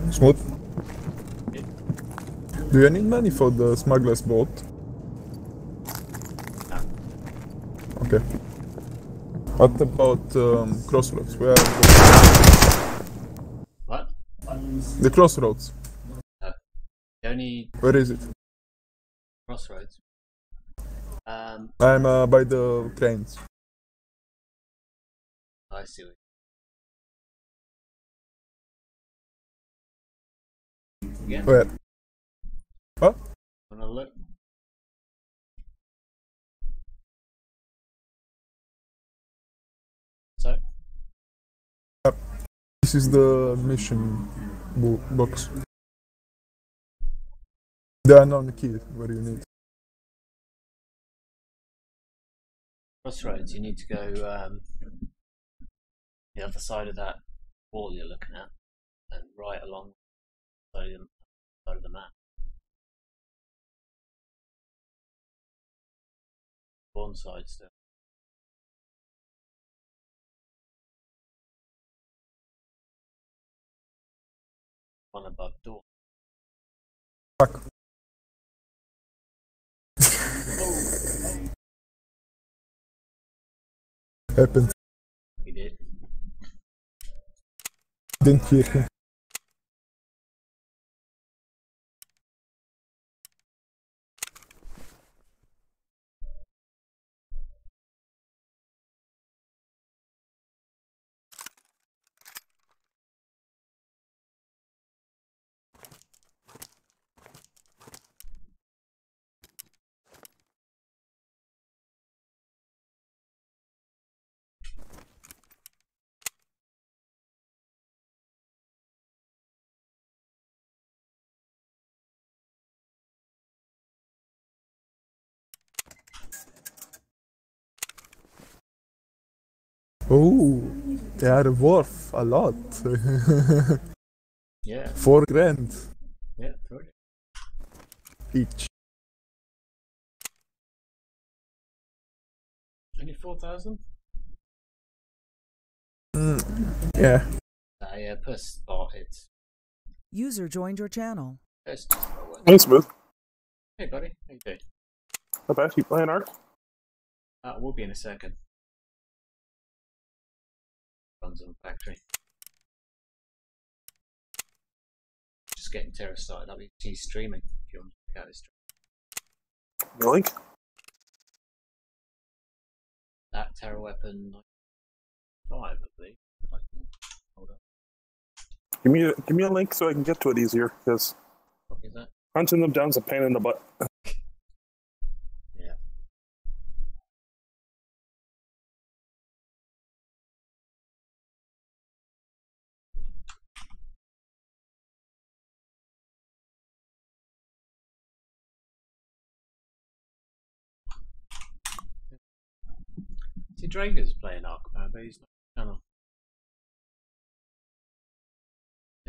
Smooth. Do you need money for the smuggler's boat? No. Okay. What about crossroads? Where? What? The crossroads. The only Where is it? crossroads. I'm by the cranes. I see. Yeah. Where? What? Wanna look? So? This is the mission box. The unknown key. Where you need? Crossroads, you need to go the other side of that wall you're looking at and right along the side of the map. One side still. One above door. Fuck. Happened. He did. Didn't hear him. Oh, they are worth a lot. Yeah. 4 grand Yeah, brilliant. each. Only 4,000? Yeah. Yeah, per spot it's User joined your channel. just about worth it. Hey, Smooth. Hey buddy, how you doing? How about you playing Ark? We'll be in a second. Runs on factory. Just getting Terra started up. He's streaming if you want to check out his stream. The link? That Terra weapon 5, I believe. Hold on. Give me a link so I can get to it easier, because Copy that. hunting them down's a pain in the butt. Yeah. See, Drager's playing Arkham, but he's not channel.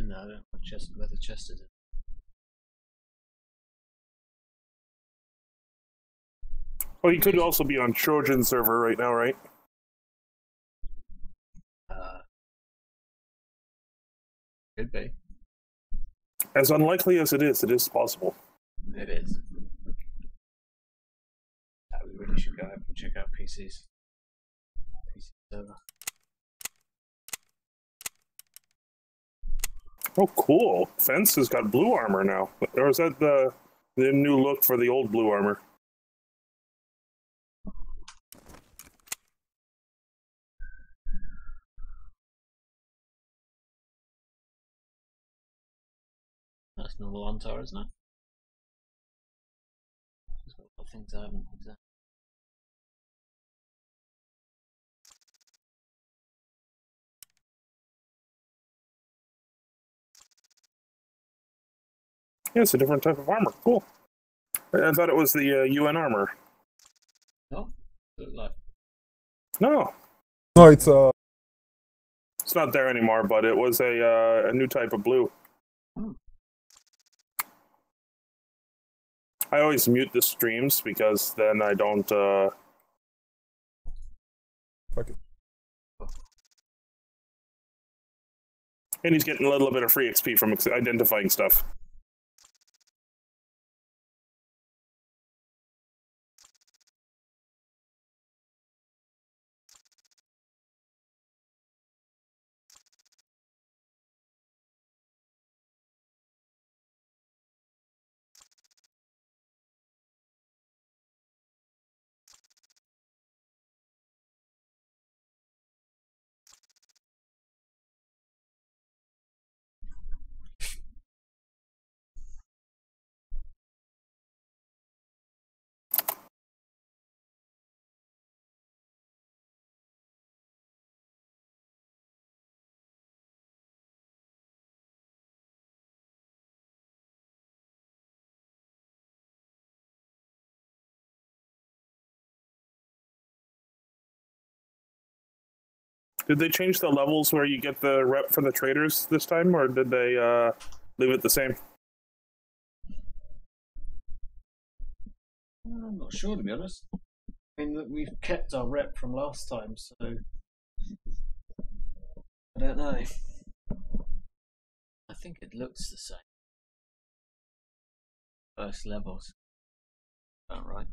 No, I don't know whether Chester's in. Well, you could also be on Trojan server right now, right? Could be. As unlikely as it is possible. It is. We really should go and check out PCs. PC server. Oh, cool. Fence has got blue armor now. Or is that the new look for the old blue armor? That's normal Ontar, isn't it? There's got a lot of things I haven't examined. Yeah, it's a different type of armor. Cool. I thought it was the UN armor. No? Look like. No, No, it's it's not there anymore, but it was a new type of blue. Hmm. I always mute the streams because then I don't... fuck it. And he's getting a little bit of free XP from identifying stuff. Did they change the levels where you get the rep for the traders this time, or did they leave it the same? I'm not sure, to be honest. I mean, look, we've kept our rep from last time, so I don't know. I think it looks the same. First levels. About right.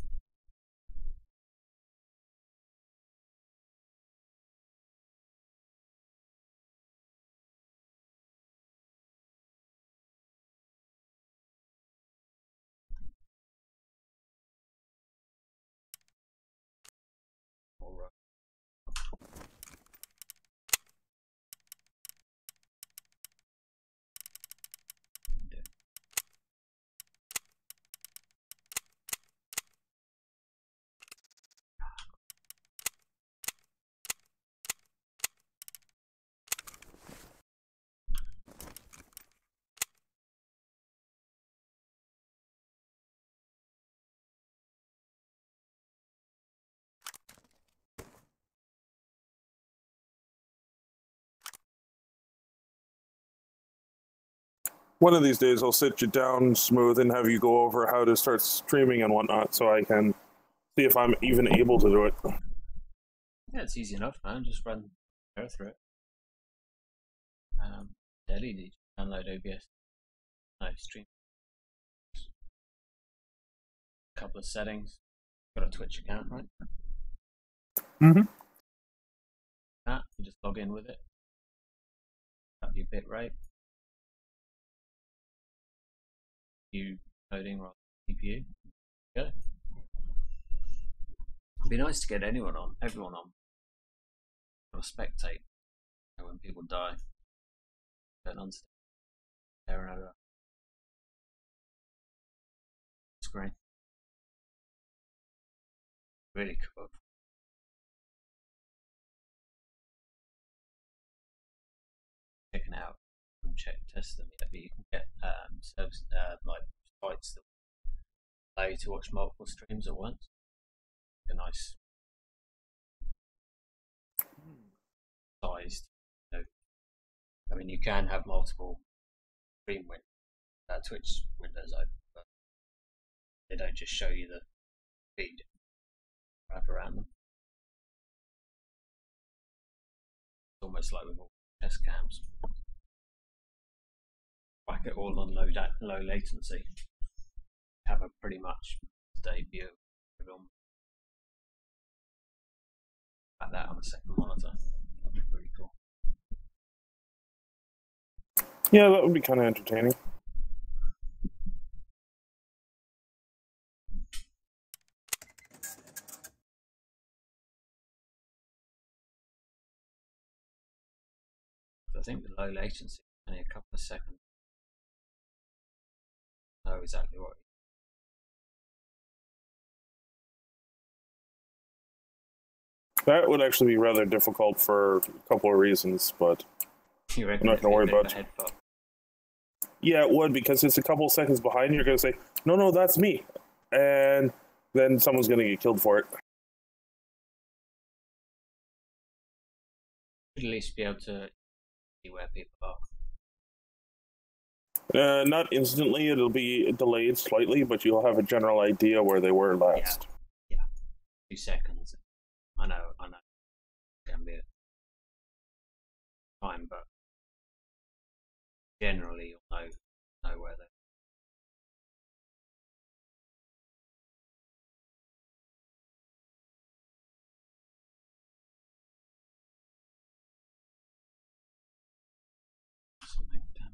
All right. One of these days I'll sit you down smooth and have you go over how to start streaming and whatnot so I can see if I'm even able to do it. Yeah, it's easy enough, man. Just run air through it. Delhi needs to download OBS. No, stream. A couple of settings. Got a Twitch account, right? Mm-hmm. You just log in with it. Up your bitrate. You coding rather than CPU. Go. It'd be nice to get everyone on. Or spectate when people die. don't understand. There and over. Screen. Really cool. Checking out and test them. Yeah, but you can get service like sites that allow you to watch multiple streams at once. A nice sized. I mean, you can have multiple stream Twitch windows open, but they don't just show you the feed wrap around them. It's almost like with all test cams. Whack it all on low latency. Have a pretty much debut film like that on a second monitor. That'd be pretty cool. Yeah, that would be kind of entertaining. I think the low latency, only a couple of seconds. Know exactly what. That would actually be rather difficult for a couple of reasons, but I'm not going to worry about it. Yeah, it would, because it's a couple of seconds behind. You're going to say, no, that's me. And then someone's going to get killed for it. You'd at least be able to see where people are. Not instantly, it'll be delayed slightly, but you'll have a general idea where they were last. Yeah. 2 seconds. I know. It can be a time, but generally you'll know where they are. Something, damn it.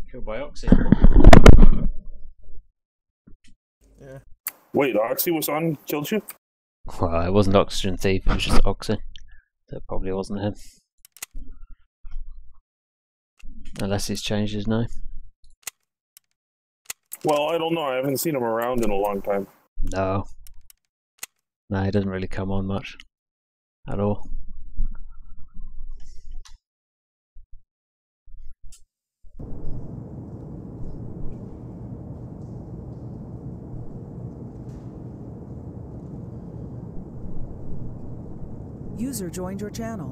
Killed by Oxy. Yeah. Wait, Oxy was on, killed you? Well, it wasn't Oxygen Thief, it was just Oxy. That probably wasn't him. Unless he's changed his name. Well, I don't know. I haven't seen him around in a long time. No, he doesn't really come on much at all. User joined your channel.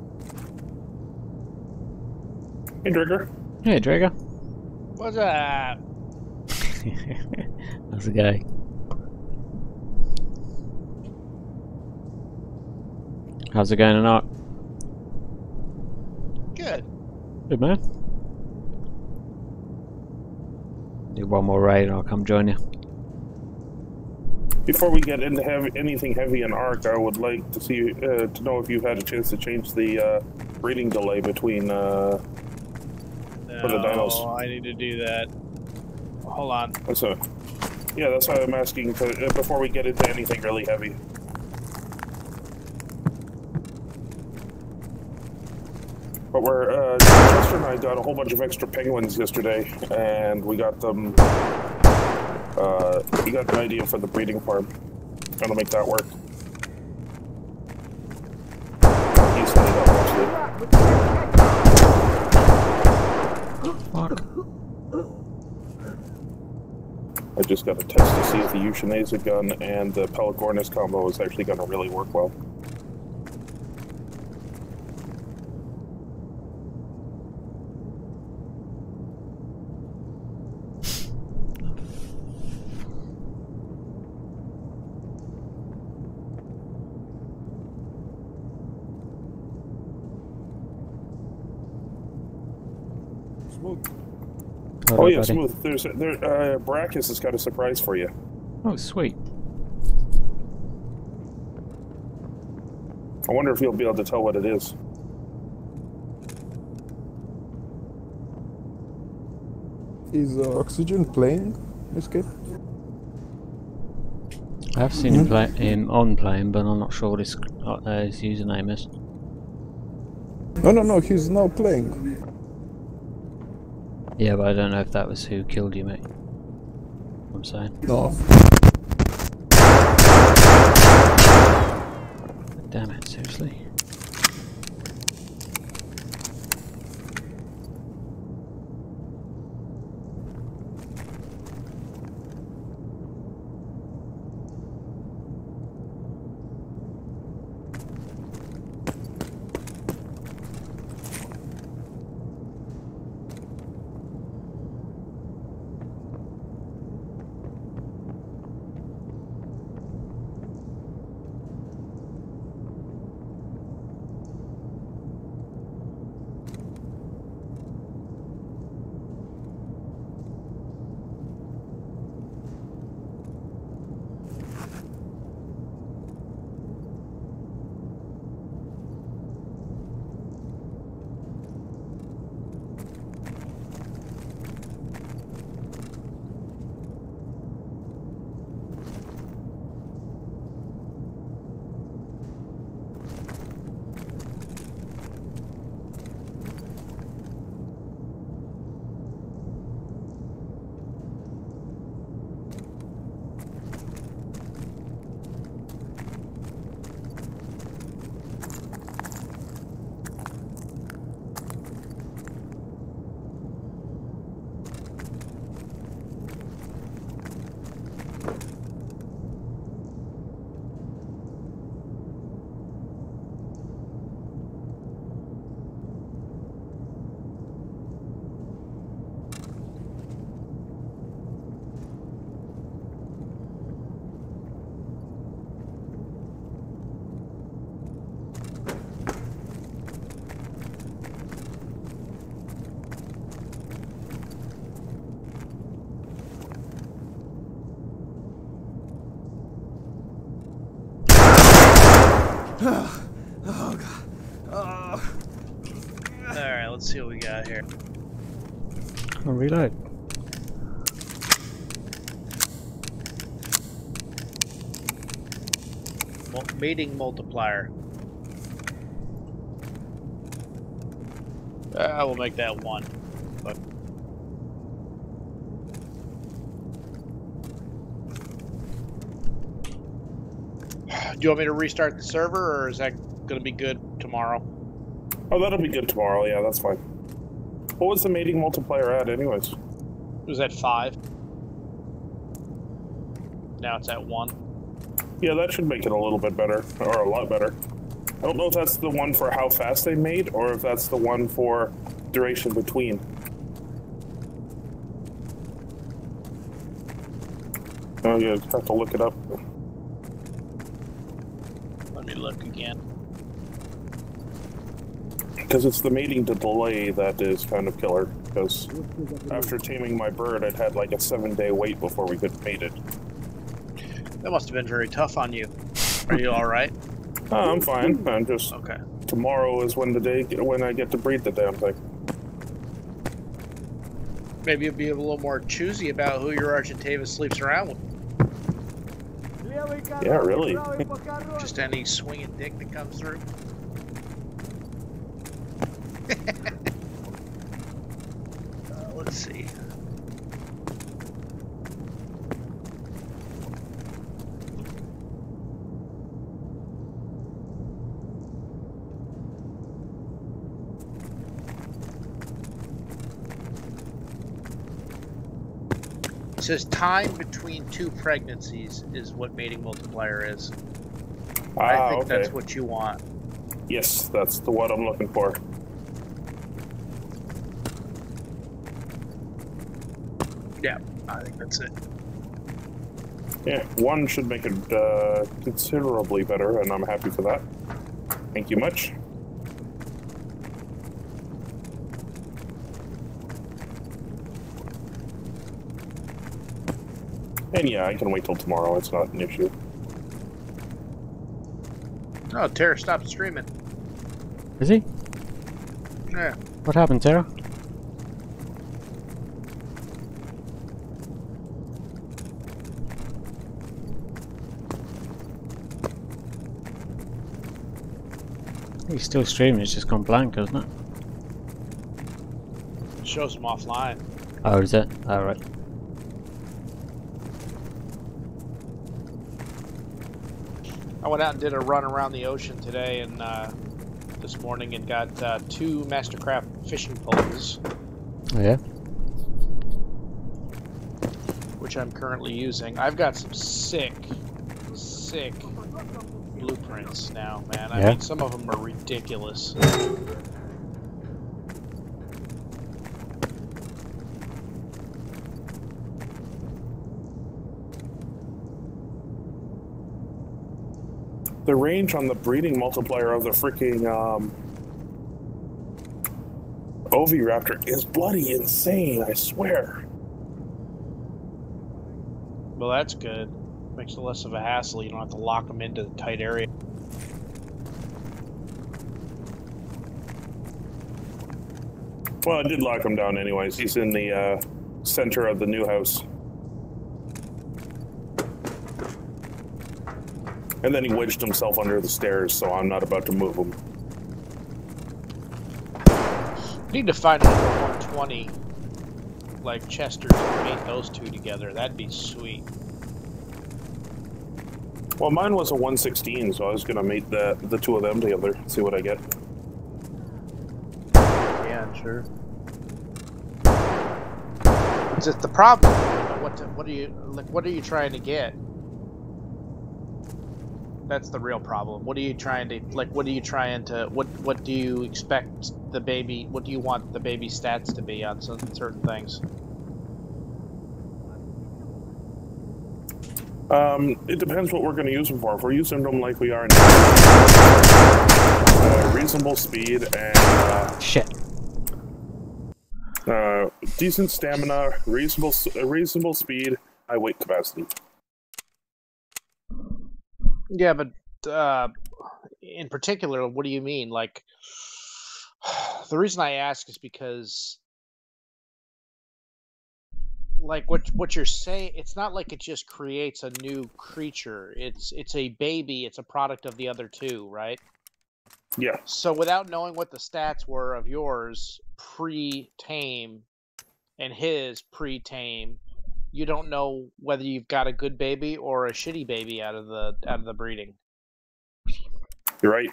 Hey, Drigger. Hey, Drago. What's up? How's it going? How's it going tonight? Good. Good, man. Do one more raid and I'll come join you. Before we get into anything heavy in Arc, I would like to see to know if you've had a chance to change the breeding delay between for the dinos. Oh, I need to do that. Hold on. That's why I'm asking before we get into anything really heavy. But Chester and I got a whole bunch of extra penguins yesterday, and we got them. We got an idea for the breeding farm. Gonna make that work. You set it up Fuck. I just got a test to see if the Euthanasia gun and the Pelagornis combo is actually gonna really work well. Oh yeah, buddy. Smooth. Brachus has got a surprise for you. Oh, sweet. I wonder if you'll be able to tell what it is. Is Oxygen playing Escape? I've seen him playing, but I'm not sure what his username is. No, he's now playing. Yeah, but I don't know if that was who killed you, mate. I'm saying. No. Damn it, seriously? Oh god. Oh. Alright, let's see what we got here. I'll reload. Mating multiplier. I will make that 1. But do you want me to restart the server, or is that going to be good tomorrow? Oh, that'll be good tomorrow. Yeah, that's fine. What was the mating multiplier at, anyways? It was at 5. Now it's at 1. Yeah, that should make it a little bit better, or a lot better. I don't know if that's the one for how fast they mate, or if that's the one for duration between. Oh, you have to look it up. Let me look again. Because it's the mating to delay that is kind of killer. Because after taming my bird, I'd had like a 7-day wait before we could mate it. That must have been very tough on you. Are you all right? I'm fine. I'm just okay. Tomorrow is when I get to breed the damn thing. Maybe you'll be a little more choosy about who your Argentava sleeps around with. Yeah, really. Just any swinging dick that comes through. Let's see. It says time between 2 pregnancies is what mating multiplier is. I think that's what you want. Yes, that's what I'm looking for. Yeah, I think that's it. Yeah, 1 should make it considerably better, and I'm happy for that. Thank you much. And yeah, I can wait till tomorrow. It's not an issue. Oh, Tara stopped streaming. Is he? Yeah. What happened, Tara? He's still streaming, it's just gone blank, hasn't it? It shows him offline. Oh, is it? Oh, right. I went out and did a run around the ocean today and this morning and got 2 Mastercraft fishing poles. Oh, yeah? Which I'm currently using. I've got some sick blueprints now, man. I mean, some of them are ridiculous. The range on the breeding multiplier of the freaking Oviraptor is bloody insane, I swear. Well, that's good. Makes it less of a hassle. You don't have to lock them into the tight area. Well, I did lock him down anyways. He's in the center of the new house. And then he wedged himself under the stairs, so I'm not about to move him. Need to find another 120, like Chester, to mate those 2 together. That'd be sweet. Well, mine was a 116, so I was gonna mate the 2 of them together, see what I get. Yeah, sure. It's just the problem. What are you trying to get? That's the real problem. What are you trying to what do you expect the baby? What do you want the baby stats to be on certain things? It depends what we're going to use them for. If we're using them like we are now, reasonable speed and decent stamina, reasonable speed, high weight capacity. Yeah, but in particular, what do you mean? Like, the reason I ask is because, like, what you're saying, it's not like it just creates a new creature. It's a baby. It's a product of the other 2, right? Yeah. So without knowing what the stats were of yours pre-tame and his pre-tame, you don't know whether you've got a good baby or a shitty baby out of the breeding. You're right.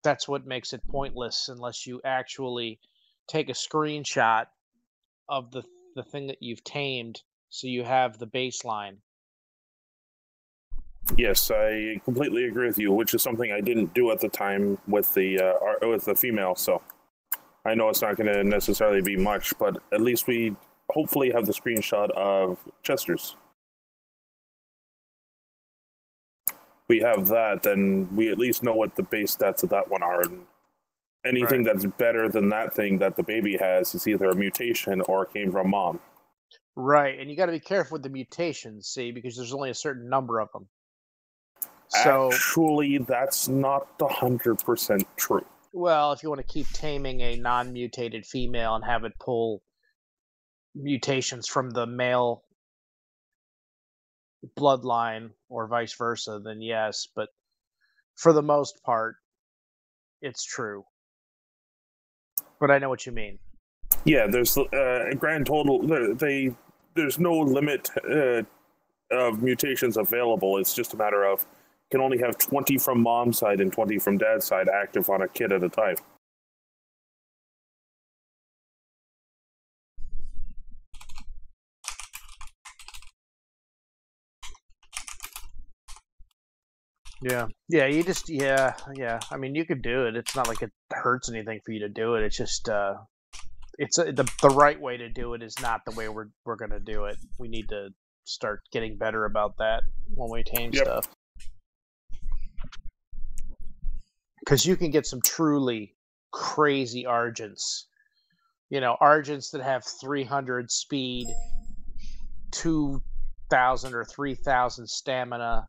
That's what makes it pointless unless you actually take a screenshot of the thing that you've tamed, so you have the baseline. Yes, I completely agree with you, which is something I didn't do at the time with the female. So I know it's not going to necessarily be much, but at least we hopefully have the screenshot of Chester's. We have that, then we at least know what the base stats of that one are. And anything that's better than that thing that the baby has is either a mutation or came from mom. Right, and you got to be careful with the mutations, see, because there's only a certain number of them. So, actually, that's not 100% true. Well, if you want to keep taming a non-mutated female and have it pull mutations from the male bloodline or vice versa, then yes, but for the most part, it's true. But I know what you mean. Yeah, there's a grand total. There's no limit of mutations available. It's just a matter of can only have 20 from mom's side and 20 from dad's side active on a kid at a time. Yeah, you just yeah. I mean, you could do it. It's not like it hurts anything for you to do it. It's just the right way to do it is not the way we're gonna do it. We need to start getting better about that when we tame stuff. Because you can get some truly crazy Argents. You know, Argents that have 300 speed, 2,000 or 3,000 stamina,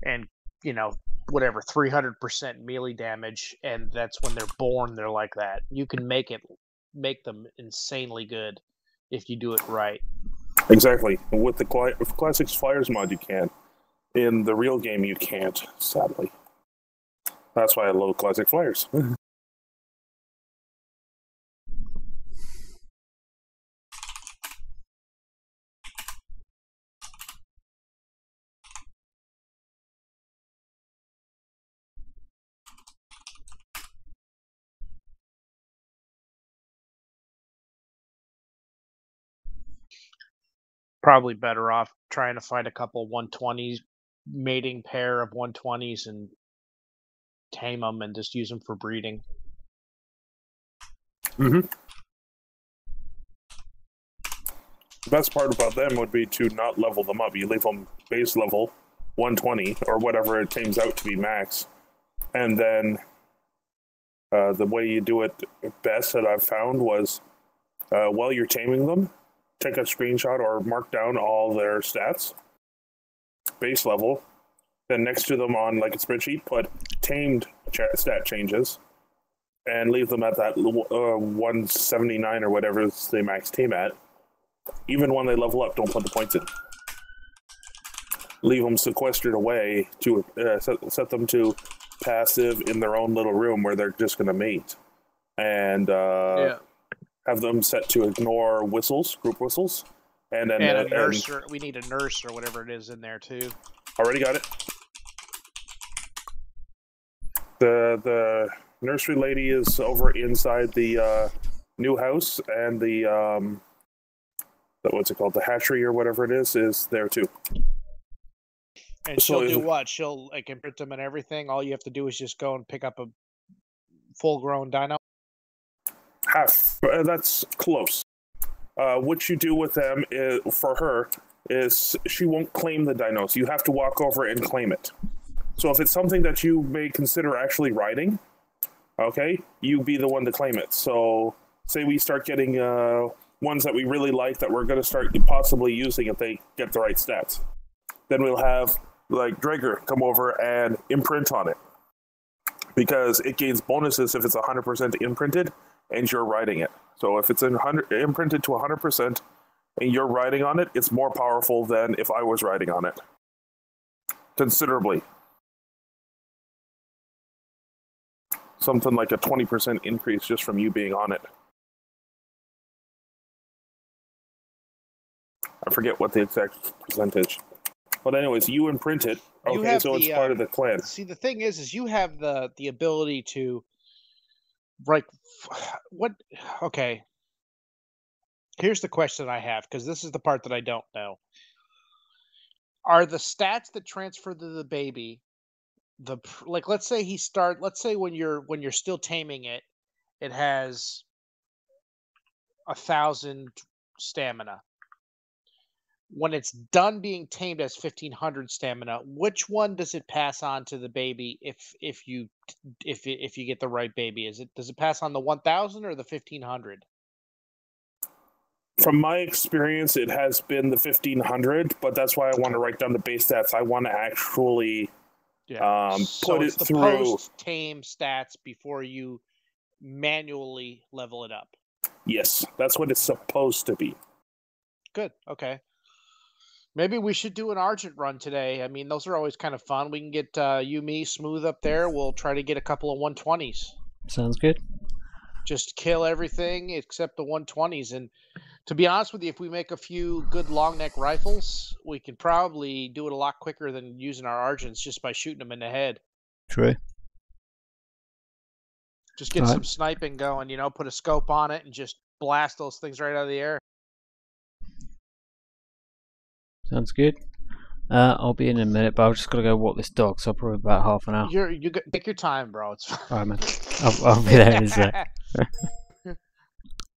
and, you know, whatever, 300% melee damage, and that's when they're born, they're like that. You can make them insanely good if you do it right. Exactly. With the Classics Flyers mod, you can. In the real game, you can't, sadly. That's why I love Classic Flyers. Probably better off trying to find a couple 120s, mating pair of 120s, and tame them and just use them for breeding. Mm-hmm. The best part about them would be to not level them up. You leave them base level 120 or whatever it tames out to be max. And then the way you do it best that I've found was while you're taming them, take a screenshot or mark down all their stats, base level, then next to them on like a spreadsheet, put tamed stat changes, and leave them at that 179 or whatever they max tame at. Even when they level up, don't put the points in. Leave them sequestered away to set them to passive in their own little room where they're just going to mate. And have them set to ignore whistles, group whistles. And then a nurse, we need a nurse or whatever it is in there too. Already got it. The nursery lady is over inside the new house, and the what's it called? The hatchery or whatever it is there too. And she'll do what? She'll like imprint them and everything. All you have to do is just go and pick up a full-grown dino. Half. That's close. What you do with them for her is she won't claim the dinos. You have to walk over and claim it. So if it's something that you may consider actually riding, okay, you be the one to claim it. So say we start getting ones that we really like that we're going to start possibly using if they get the right stats. Then we'll have like Drager come over and imprint on it, because it gains bonuses if it's 100% imprinted and you're riding it. So if it's imprinted to 100% and you're riding on it, it's more powerful than if I was riding on it. Considerably. Something like a 20% increase just from you being on it. I forget what the exact percentage. But anyways, you imprint it. Okay, so it's part of the clan. See, the thing is you have the ability to, like, what? Okay. Here's the question I have, because this is the part that I don't know. Are the stats that transfer to the baby, let's say when you're still taming it, it has 1,000 stamina. When it's done being tamed as 1500 stamina, which one does it pass on to the baby if you get the right baby? Does it pass on the 1000 or the 1500? From my experience, it has been the 1500, but that's why I want to write down the base stats. I want to actually put it through post-tame stats before you manually level it up. Yes, that's what it's supposed to be. Good. Okay. Maybe we should do an Argent run today. I mean, those are always kind of fun. We can get you, me, Smooth up there. We'll try to get a couple of 120s. Sounds good. Just kill everything except the 120s. And to be honest with you, if we make a few good long neck rifles, we can probably do it a lot quicker than using our Argents just by shooting them in the head. True. Just get some sniping going, put a scope on it and just blast those things right out of the air. Sounds good. I'll be in a minute, but I've just got to go walk this dog, so probably about half an hour. You take your time, bro. It's fine. All right, man. I'll be there in a sec.